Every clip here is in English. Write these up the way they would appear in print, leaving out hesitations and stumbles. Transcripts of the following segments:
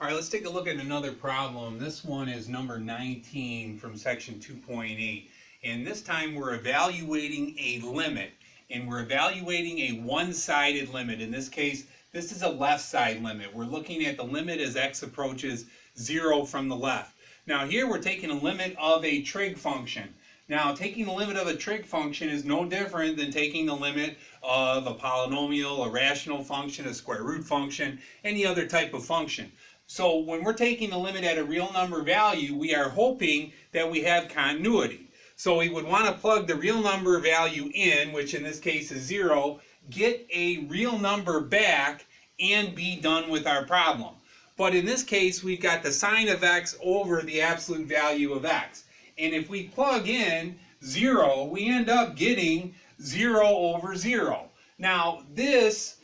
All right, let's take a look at another problem. This one is number 19 from section 2.8. And this time we're evaluating a limit. And we're evaluating a one-sided limit. In this case, this is a left side limit. We're looking at the limit as x approaches 0 from the left. Now here we're taking a limit of a trig function. Now taking the limit of a trig function is no different than taking the limit of a polynomial, a rational function, a square root function, any other type of function. So when we're taking the limit at a real number value, we are hoping that we have continuity. So we would want to plug the real number value in, which in this case is 0, get a real number back, and be done with our problem. But in this case, we've got the sine of x over the absolute value of x. And if we plug in 0, we end up getting 0 over 0. Now this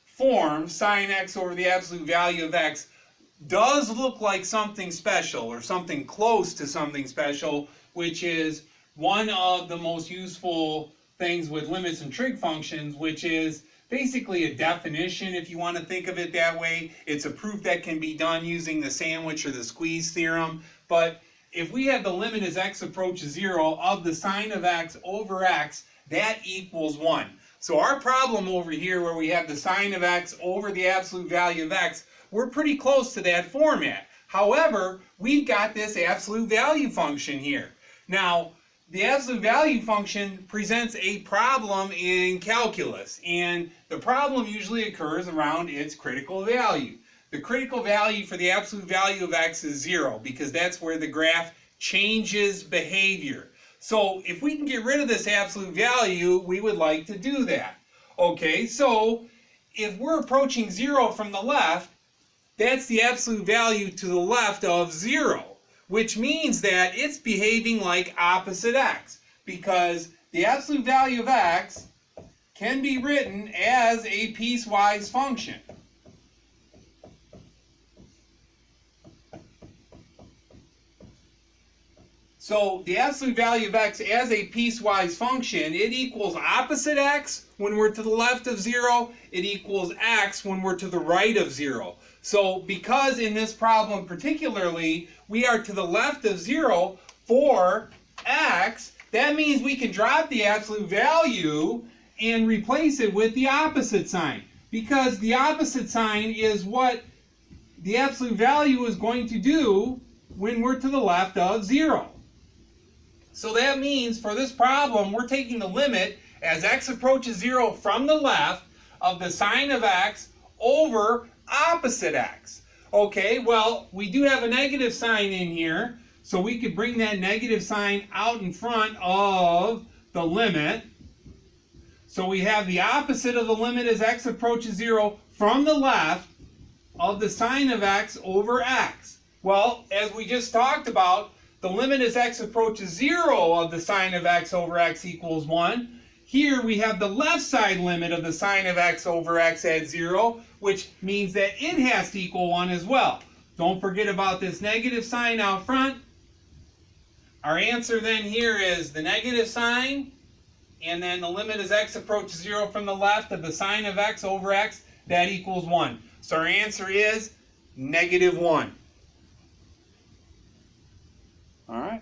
form, sine x over the absolute value of x, does look like something special, or something close to something special, which is one of the most useful things with limits and trig functions, which is basically a definition, if you want to think of it that way. It's a proof that can be done using the sandwich or the squeeze theorem. But if we have the limit as x approaches 0 of the sine of x over x, that equals 1. So our problem over here, where we have the sine of x over the absolute value of x, we're pretty close to that format. However, we've got this absolute value function here. Now, the absolute value function presents a problem in calculus, and the problem usually occurs around its critical value. The critical value for the absolute value of x is 0, because that's where the graph changes behavior. So if we can get rid of this absolute value, we would like to do that. Okay, so if we're approaching 0 from the left, that's the absolute value to the left of 0, which means that it's behaving like opposite x, because the absolute value of x can be written as a piecewise function. So the absolute value of x as a piecewise function, it equals opposite x when we're to the left of 0. It equals x when we're to the right of 0. So because in this problem particularly, we are to the left of 0 for x, that means we can drop the absolute value and replace it with the opposite sign. Because the opposite sign is what the absolute value is going to do when we're to the left of 0. So that means for this problem, we're taking the limit as x approaches 0 from the left of the sine of x over opposite x. Okay, well, we do have a negative sign in here, so we could bring that negative sign out in front of the limit. So we have the opposite of the limit as x approaches 0 from the left of the sine of x over x. Well, as we just talked about, the limit as x approaches 0 of the sine of x over x equals 1. Here we have the left side limit of the sine of x over x at 0, which means that it has to equal 1 as well. Don't forget about this negative sign out front. Our answer then here is the negative sign, and then the limit as x approaches 0 from the left of the sine of x over x, that equals 1. So our answer is -1. All right.